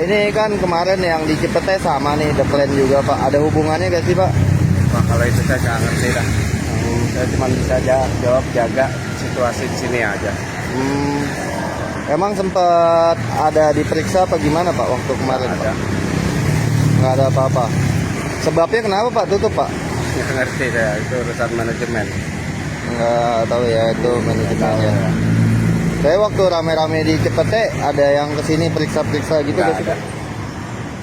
ini kan kemarin yang di Cipete sama nih The Plan juga Pak. Ada hubungannya gak sih Pak? Pak, kalau itu saya nggak ngerti dah. Saya cuma bisa jawab jaga situasi di sini aja. Emang sempat ada diperiksa apa gimana Pak waktu kemarin Pak? Nggak ada apa-apa. Sebabnya kenapa Pak tutup Pak? Nggak ngerti saya, itu urusan manajemen. Nggak tahu ya, itu manajemennya. Saya waktu rame-rame di Cipete ada yang kesini periksa-periksa gitu Nggak gak sih ada. Pak?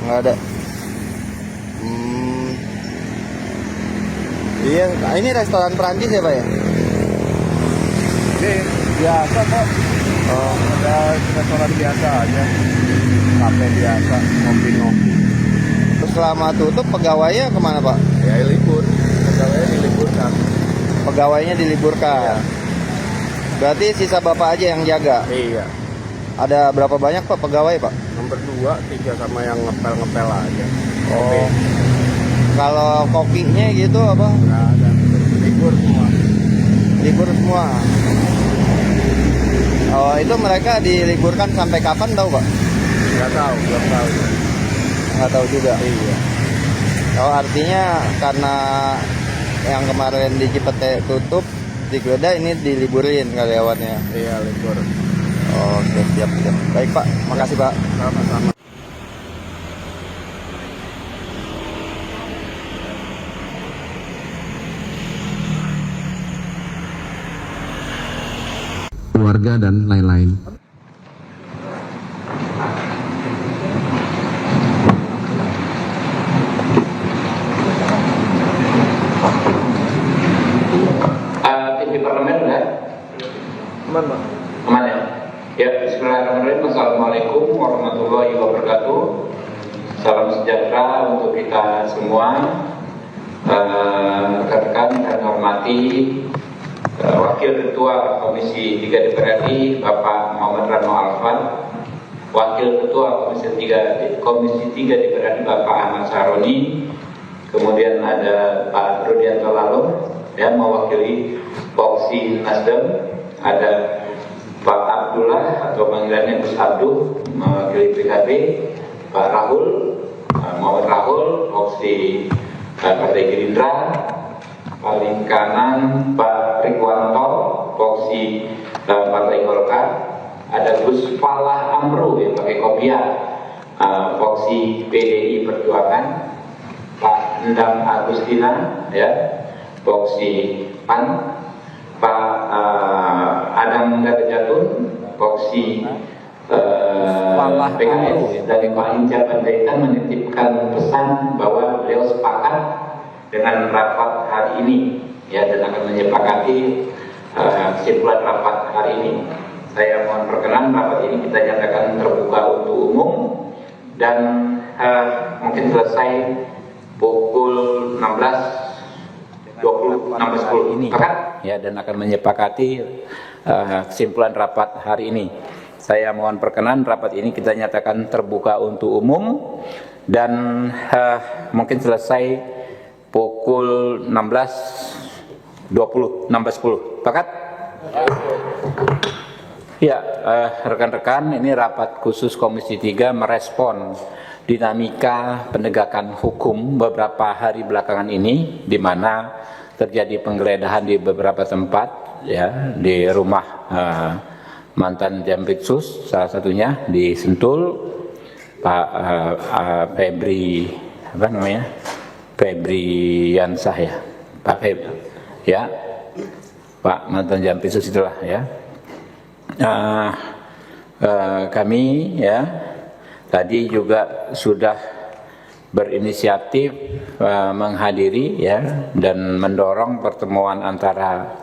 Nggak ada. Iya, ini restoran Perancis ya Pak ya? Ini biasa kok. Oh, Ada restoran biasa aja, kafe biasa, ngopi-ngopi. terus selama tutup pegawainya kemana Pak? Ya libur, pegawainya diliburkan. Pegawainya diliburkan. Berarti sisa Bapak aja yang jaga. Iya. Ada berapa banyak Pak pegawai Pak? Nomor 2, 3 sama yang ngepel-ngepel aja. Oh, kalau kokinya gitu apa? Nggak ada, libur semua. Libur semua. Oh, itu mereka diliburkan sampai kapan tahu Pak? Nggak tahu, belum tahu. Nggak tahu juga. Iya. Oh, artinya karena yang kemarin di Cipete tutup, digeledah ini diliburin karyawannya. Iya, libur. Oke, siap. Baik Pak, makasih Pak. Sama-sama. Keluarga dan lain-lain. TV Parlemen udah? Aman Pak. Aman ya? Ya, bismillahirrahmanirrahim. Assalamualaikum warahmatullahi wabarakatuh. Salam sejahtera untuk kita semua. Rekan-rekan yang hormati Wakil Ketua Komisi 3 DPR RI Bapak Muhammad Rano Alfan, Wakil Ketua Komisi 3 DPR RI Bapak Ahmad Saroni, kemudian ada Pak Rudianto Lalung yang mewakili Voksi Nasdem, ada Pak Abdullah atau panggilannya Gus Abduh mewakili PKB, Pak Rahul Muhammad Rahul Voksi Partai Gerindra, paling kanan Pak Rikwanto Voksi Partai Golkar, ada Gus Falah Amru yang pakai kopiah Voksi PDI Perjuangan, Pak Endang Agustina ya Voksi PAN, Pak Adam Darjatun Voksi PKS, dari Pak Hinca Panjaitan menitipkan pesan bahwa beliau sepakat dengan rapat hari ini ya, dan akan menyepakati kesimpulan rapat hari ini. Saya mohon perkenan rapat ini kita nyatakan terbuka untuk umum dan mungkin selesai pukul 16.10 ini ya, dan akan menyepakati kesimpulan rapat hari ini. Saya mohon perkenan rapat ini kita nyatakan terbuka untuk umum dan mungkin selesai pukul 16.10. Pakat? Ya, rekan-rekan, ini rapat khusus Komisi 3 merespon dinamika penegakan hukum beberapa hari belakangan ini, di mana terjadi penggeledahan di beberapa tempat, ya, di rumah mantan Jampitsus, salah satunya di Sentul, Pak Febri, apa namanya? Febriansah ya, Pak Febri, ya, Pak mantan Jampitsus itulah ya. Kami ya tadi juga sudah berinisiatif menghadiri ya dan mendorong pertemuan antara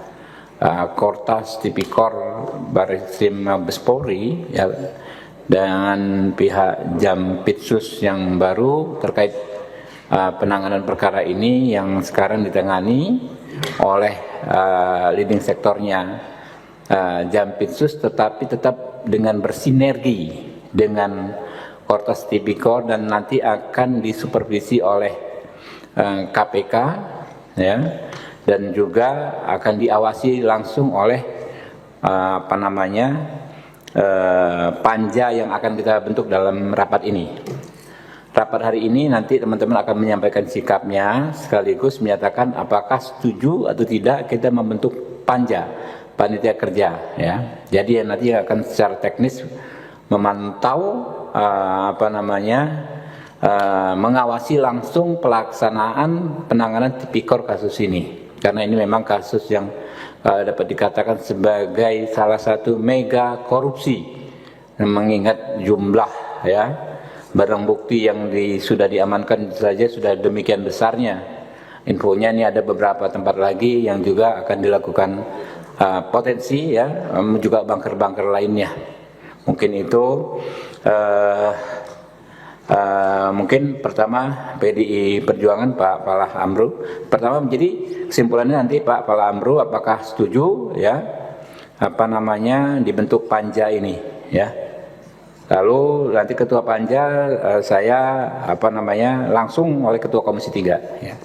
Kortas Tipikor Barreskrim Mabes Polri ya dengan pihak Jampitsus yang baru terkait penanganan perkara ini yang sekarang ditangani oleh leading sektornya Jampitsus, tetapi tetap dengan bersinergi dengan Kortas Tipikor dan nanti akan disupervisi oleh KPK ya, dan juga akan diawasi langsung oleh panja yang akan kita bentuk dalam rapat ini. rapat hari ini nanti teman-teman akan menyampaikan sikapnya sekaligus menyatakan apakah setuju atau tidak kita membentuk panja, panitia kerja ya. Jadi nanti akan secara teknis memantau mengawasi langsung pelaksanaan penanganan tipikor kasus ini, karena ini memang kasus yang dapat dikatakan sebagai salah satu mega korupsi, mengingat jumlah ya barang bukti yang sudah diamankan saja sudah demikian besarnya. Infonya ini ada beberapa tempat lagi yang juga akan dilakukan potensi ya, juga bunker-bunker lainnya. Mungkin itu mungkin pertama PDI Perjuangan Pak Falah Amru. Pertama menjadi kesimpulannya nanti Pak Falah Amru apakah setuju ya dibentuk panja ini ya. Lalu nanti ketua panja saya langsung oleh ketua Komisi 3 ya.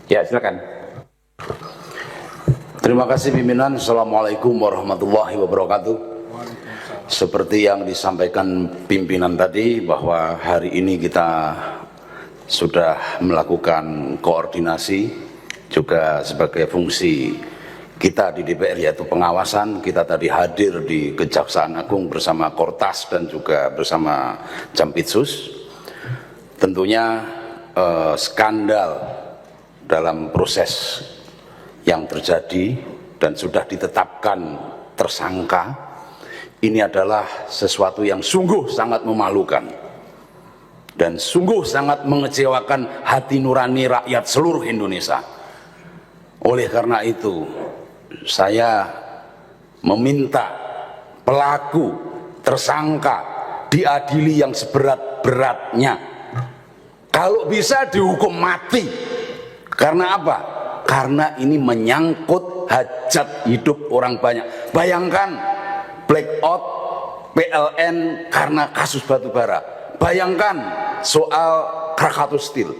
Ya, silakan. Terima kasih pimpinan. Assalamualaikum warahmatullahi wabarakatuh. Seperti yang disampaikan pimpinan tadi, bahwa hari ini kita sudah melakukan koordinasi juga sebagai fungsi kita di DPR, yaitu pengawasan. Kita tadi hadir di Kejaksaan Agung bersama Kortas dan juga bersama Jampitsus. Tentunya skandal dalam proses yang terjadi dan sudah ditetapkan tersangka ini adalah sesuatu yang sungguh sangat memalukan dan sungguh sangat mengecewakan hati nurani rakyat seluruh Indonesia. Oleh karena itu, saya meminta pelaku tersangka diadili yang seberat-beratnya. Kalau bisa dihukum mati. Karena apa? Karena ini menyangkut hajat hidup orang banyak. Bayangkan blackout PLN karena kasus batubara. Bayangkan soal Krakatau Steel,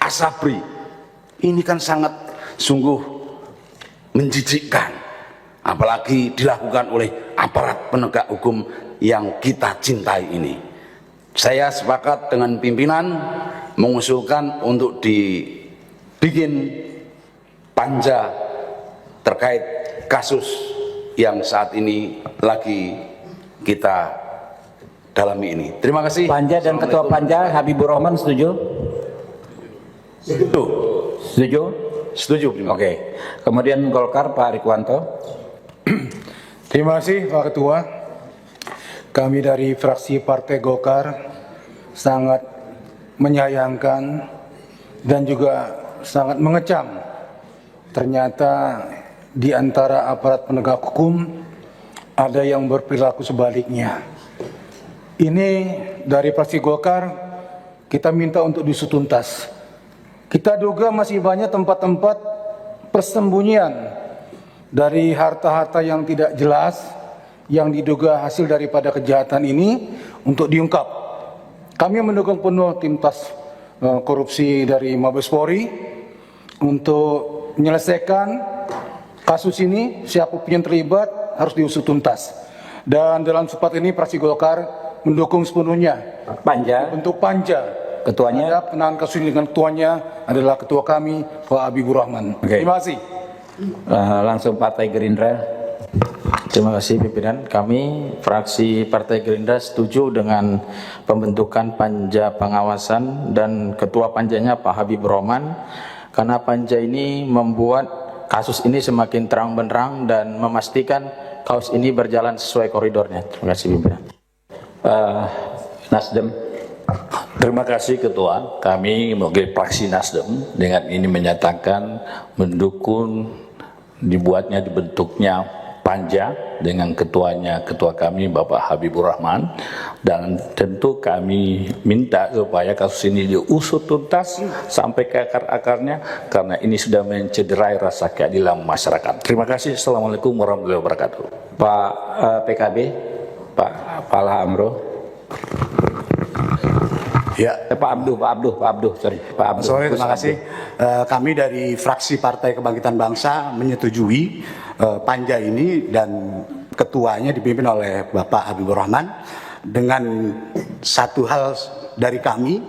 Asabri. Ini kan sangat sungguh menjijikkan. Apalagi dilakukan oleh aparat penegak hukum yang kita cintai ini. Saya sepakat dengan pimpinan mengusulkan untuk dibikin panja terkait kasus yang saat ini lagi kita dalami ini. Terima kasih. Panja dan ketua panja Habibur Rahman setuju? Setuju. Setuju? Setuju. Oke. Kemudian Golkar Pak Rikwanto. Terima kasih Pak Ketua. Kami dari fraksi Partai Golkar sangat menyayangkan dan juga sangat mengecam ternyata di antara aparat penegak hukum ada yang berperilaku sebaliknya. Ini dari fraksi Golkar kita minta untuk diusut tuntas. Kita duga masih banyak tempat-tempat persembunyian dari harta-harta yang tidak jelas yang diduga hasil daripada kejahatan ini untuk diungkap. Kami mendukung penuh tim tas korupsi dari Mabes Polri untuk menyelesaikan kasus ini. Siapapun yang terlibat harus diusut tuntas. Dan dalam sempat ini fraksi Golkar mendukung sepenuhnya Panja. untuk panja. Ketuanya? Ada penanganan kasus ini dengan ketuanya adalah ketua kami Pak Habibur Rahman. Oke. Terima kasih. Langsung Partai Gerindra. Terima kasih pimpinan. Kami fraksi Partai Gerindra setuju dengan pembentukan panja pengawasan dan ketua panjanya Pak Habibur Rahman, karena panja ini membuat kasus ini semakin terang benderang dan memastikan kasus ini berjalan sesuai koridornya. Terima kasih pimpinan. Nasdem. Terima kasih Ketua. Kami mewakili fraksi Nasdem dengan ini menyatakan mendukung dibentuknya panja dengan ketuanya, ketua kami Bapak Habibur Rahman, dan tentu kami minta supaya kasus ini diusut tuntas sampai ke akar-akarnya karena ini sudah mencederai rasa keadilan masyarakat. Terima kasih. Assalamualaikum warahmatullahi wabarakatuh. Pak PKB, Pak Falah Amru. Ya, Pak Abduh, sorry. Pak Abduh. sore, terima kasih. Kami dari fraksi Partai Kebangkitan Bangsa menyetujui panja ini dan ketuanya dipimpin oleh Bapak Habibur Rahman dengan satu hal dari kami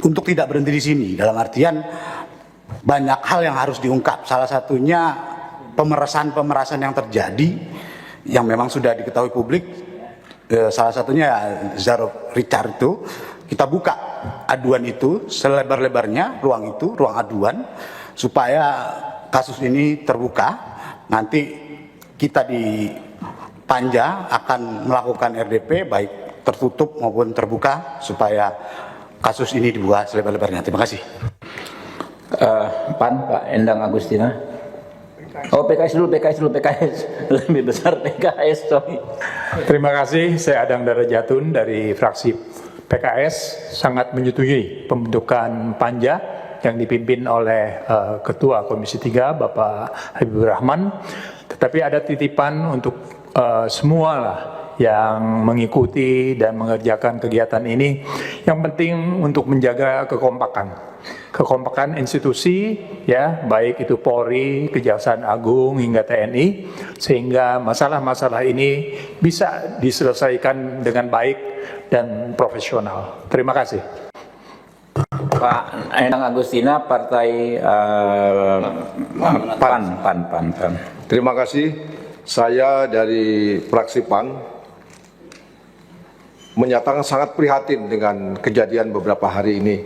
untuk tidak berhenti di sini. Dalam artian banyak hal yang harus diungkap. Salah satunya pemerasan yang terjadi yang memang sudah diketahui publik. Salah satunya Zaro Richard itu, kita buka aduan itu selebar-lebarnya, ruang aduan, supaya kasus ini terbuka. Nanti kita di Panja akan melakukan RDP baik tertutup maupun terbuka supaya kasus ini dibuka selebar-lebarnya. Terima kasih. PAN, Pak Endang Agustina. Oh, PKS dulu, lebih besar PKS, sorry. Terima kasih, saya Adang Darajatun dari fraksi PKS, sangat menyetujui pembentukan Panja yang dipimpin oleh Ketua Komisi 3, Bapak Habibur Rahman. Tetapi ada titipan untuk semua lah yang mengikuti dan mengerjakan kegiatan ini. Yang penting untuk menjaga kekompakan institusi, ya, baik itu Polri, Kejaksaan Agung hingga TNI, sehingga masalah-masalah ini bisa diselesaikan dengan baik dan profesional. Terima kasih. Pak Endang Agustina, Partai PAN. Terima kasih. Saya dari fraksi PAN menyatakan sangat prihatin dengan kejadian beberapa hari ini,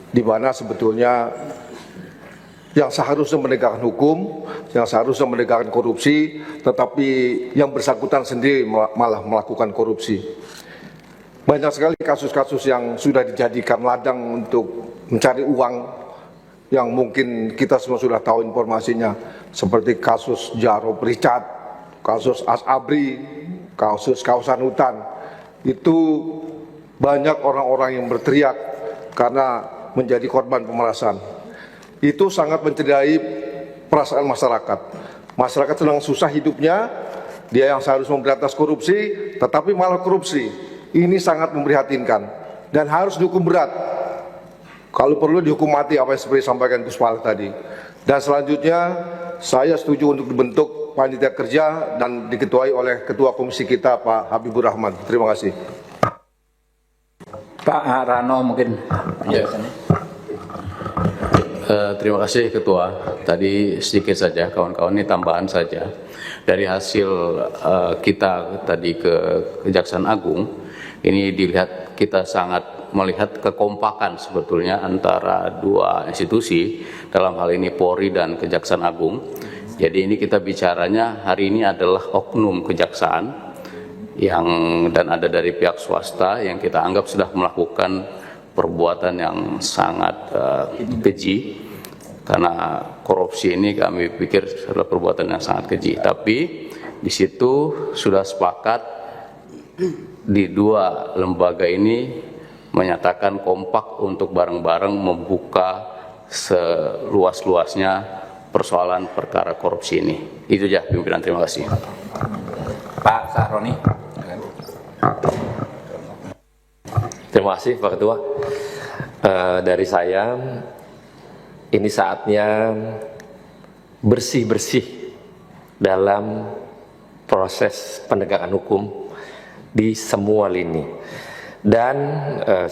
di mana sebetulnya yang seharusnya menegakkan hukum, yang seharusnya menegakkan korupsi, tetapi yang bersangkutan sendiri malah melakukan korupsi. Banyak sekali kasus-kasus yang sudah dijadikan ladang untuk mencari uang yang mungkin kita semua sudah tahu informasinya, seperti kasus Zaro Richard, kasus Asabri, kasus kawasan hutan. Itu banyak orang-orang yang berteriak karena menjadi korban pemerasan. Itu sangat mencederai perasaan masyarakat. Masyarakat sedang susah hidupnya, dia yang seharusnya memberantas korupsi, tetapi malah korupsi. Ini sangat memprihatinkan dan harus dihukum berat. Kalau perlu dihukum mati, apa yang seperti disampaikan Gus Pala tadi. Dan selanjutnya saya setuju untuk dibentuk panitia kerja dan diketuai oleh Ketua Komisi kita Pak Habibur Rahman. Terima kasih. Pak Rano mungkin. Ya. Terima kasih Ketua. Tadi sedikit saja kawan-kawan, ini tambahan saja. Dari hasil kita tadi ke Kejaksaan Agung, ini dilihat kita sangat melihat kekompakan sebetulnya antara dua institusi, dalam hal ini Polri dan Kejaksaan Agung. Jadi ini kita bicaranya hari ini adalah oknum kejaksaan yang dan ada dari pihak swasta yang kita anggap sudah melakukan perbuatan yang sangat keji, karena korupsi ini kami pikir adalah perbuatan yang sangat keji. Tapi di situ sudah sepakat di dua lembaga ini menyatakan kompak untuk bareng-bareng membuka seluas-luasnya persoalan perkara korupsi ini. Itu aja pimpinan, terima kasih. Pak Sahroni. Terima kasih Pak Ketua. Dari saya, ini saatnya bersih-bersih dalam proses penegakan hukum di semua lini. Dan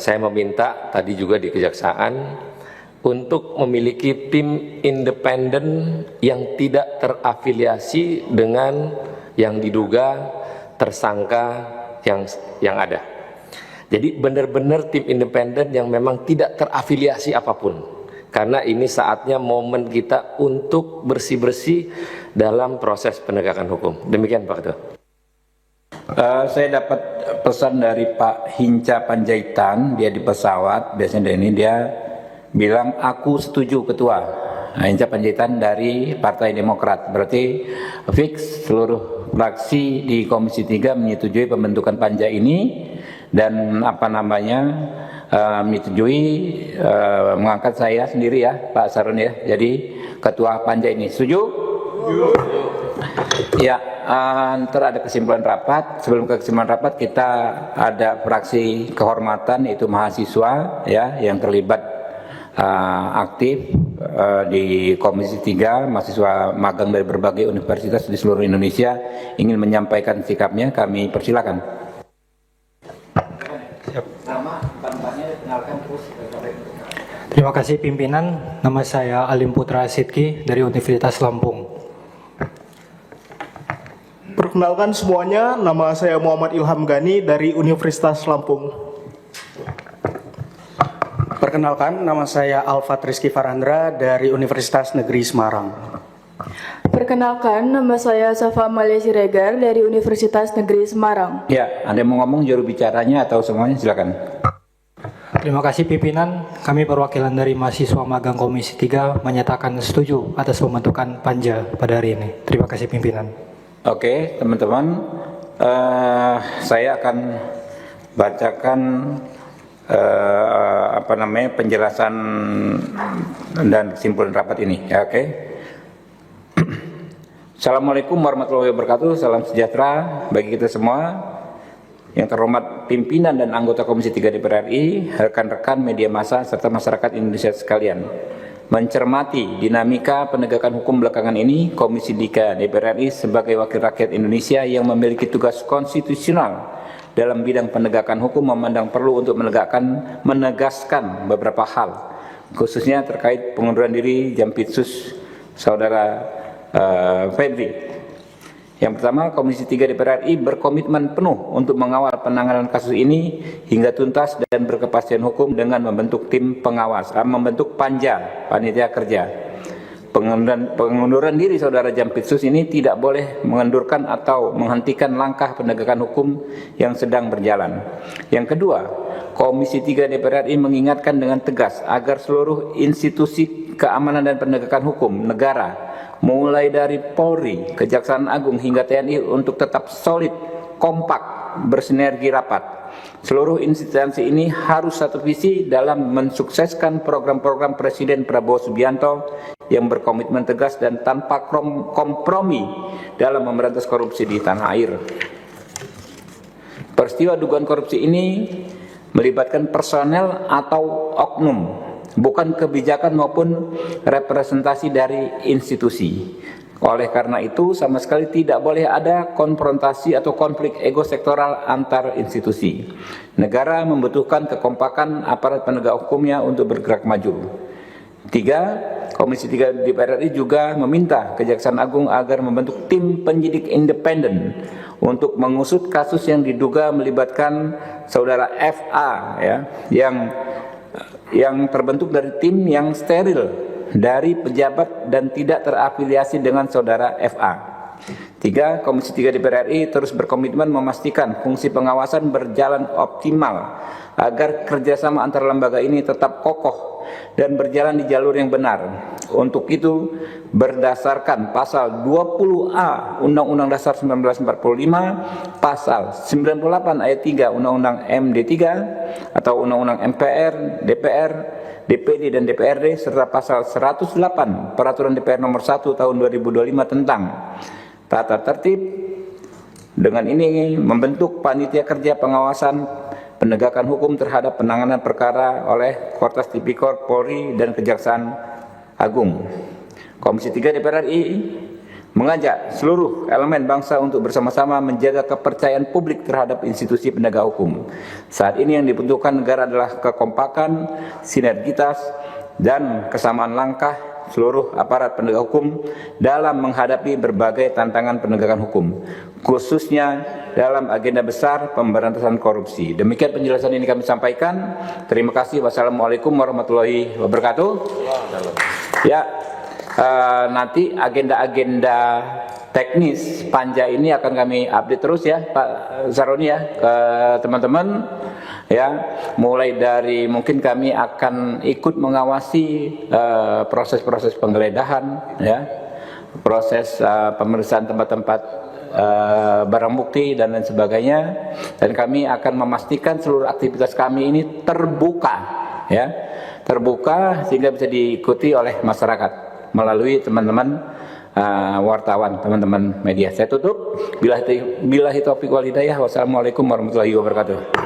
saya meminta tadi juga di Kejaksaan untuk memiliki tim independen yang tidak terafiliasi dengan yang diduga tersangka yang ada. Jadi benar-benar tim independen yang memang tidak terafiliasi apapun. Karena ini saatnya momen kita untuk bersih-bersih dalam proses penegakan hukum. Demikian Pak Ketua. Saya dapat pesan dari Pak Hinca Panjaitan, dia di pesawat, biasanya dari ini dia bilang aku setuju Ketua. Hinca Panjaitan dari Partai Demokrat, berarti fix seluruh fraksi di Komisi 3 menyetujui pembentukan Panja ini dan menyetujui mengangkat saya sendiri ya Pak Sarun ya, jadi Ketua Panja ini. Setuju? Ya, ntar ada kesimpulan rapat. Sebelum ke kesimpulan rapat kita ada fraksi kehormatan, yaitu mahasiswa ya yang terlibat aktif di Komisi 3, mahasiswa magang dari berbagai universitas di seluruh Indonesia ingin menyampaikan sikapnya, kami persilakan. Terima kasih pimpinan. Nama saya Alim Putra Sidki dari Universitas Lampung. Perkenalkan semuanya, nama saya Muhammad Ilham Gani dari Universitas Lampung. Perkenalkan, nama saya Alfat Rizky Farandra dari Universitas Negeri Semarang. Perkenalkan, nama saya Safa Amalia Siregar dari Universitas Negeri Semarang. Ya, Anda mau ngomong juru bicaranya atau semuanya, silakan. Terima kasih pimpinan. Kami perwakilan dari mahasiswa magang Komisi 3 menyatakan setuju atas pembentukan panja pada hari ini. Terima kasih pimpinan. Oke, teman-teman, saya akan bacakan penjelasan dan kesimpulan rapat ini. Ya, oke. Assalamualaikum warahmatullahi wabarakatuh. Salam sejahtera bagi kita semua. Yang terhormat pimpinan dan anggota Komisi 3 DPR RI, rekan-rekan media massa serta masyarakat Indonesia sekalian. Mencermati dinamika penegakan hukum belakangan ini, Komisi 3 DPR RI sebagai wakil rakyat Indonesia yang memiliki tugas konstitusional dalam bidang penegakan hukum memandang perlu untuk menegaskan beberapa hal, khususnya terkait pengunduran diri Jampitsus Saudara Febri. Yang pertama, Komisi 3 DPR RI berkomitmen penuh untuk mengawal penanganan kasus ini hingga tuntas dan berkepastian hukum dengan membentuk tim pengawas, membentuk panja, panitia kerja. Pengunduran diri Saudara Jampitsus ini tidak boleh mengendurkan atau menghentikan langkah penegakan hukum yang sedang berjalan. Yang kedua, Komisi 3 DPR RI mengingatkan dengan tegas agar seluruh institusi keamanan dan penegakan hukum negara mulai dari Polri, Kejaksaan Agung hingga TNI untuk tetap solid, kompak, bersinergi rapat. Seluruh instansi ini harus satu visi dalam mensukseskan program-program Presiden Prabowo Subianto yang berkomitmen tegas dan tanpa kompromi dalam memberantas korupsi di tanah air. Peristiwa dugaan korupsi ini melibatkan personel atau oknum, bukan kebijakan maupun representasi dari institusi. Oleh karena itu, sama sekali tidak boleh ada konfrontasi atau konflik ego sektoral antar institusi. Negara membutuhkan kekompakan aparat penegak hukumnya untuk bergerak maju. 3. Komisi 3 DPR RI juga meminta Kejaksaan Agung agar membentuk tim penyidik independen untuk mengusut kasus yang diduga melibatkan Saudara FA, ya, yang terbentuk dari tim yang steril dari pejabat dan tidak terafiliasi dengan Saudara FA. 3. Komisi 3 DPR RI terus berkomitmen memastikan fungsi pengawasan berjalan optimal agar kerjasama antar lembaga ini tetap kokoh dan berjalan di jalur yang benar. Untuk itu, berdasarkan pasal 20A Undang-Undang Dasar 1945, pasal 98 ayat 3 Undang-Undang MD 3 atau Undang-Undang MPR, DPR, DPD dan DPRD serta pasal 108 Peraturan DPR nomor 1 tahun 2025 tentang tata tertib. Dengan ini membentuk panitia kerja pengawasan penegakan hukum terhadap penanganan perkara oleh Kortas Tipikor, Polri dan Kejaksaan Agung. Komisi 3 DPR RI mengajak seluruh elemen bangsa untuk bersama-sama menjaga kepercayaan publik terhadap institusi penegak hukum. Saat ini yang dibutuhkan negara adalah kekompakan, sinergitas, dan kesamaan langkah seluruh aparat penegak hukum dalam menghadapi berbagai tantangan penegakan hukum, khususnya dalam agenda besar pemberantasan korupsi. Demikian penjelasan ini kami sampaikan. Terima kasih. Wassalamualaikum warahmatullahi wabarakatuh. Ya, nanti agenda-agenda teknis panja ini akan kami update terus ya Pak Saroni ya ke teman-teman ya, mulai dari mungkin kami akan ikut mengawasi proses-proses penggeledahan ya, proses pemeriksaan tempat-tempat barang bukti dan lain sebagainya, dan kami akan memastikan seluruh aktivitas kami ini terbuka ya, terbuka sehingga bisa diikuti oleh masyarakat melalui teman-teman wartawan, teman-teman media. Saya tutup. Billahi taufiq wal hidayah. Wassalamualaikum warahmatullahi wabarakatuh.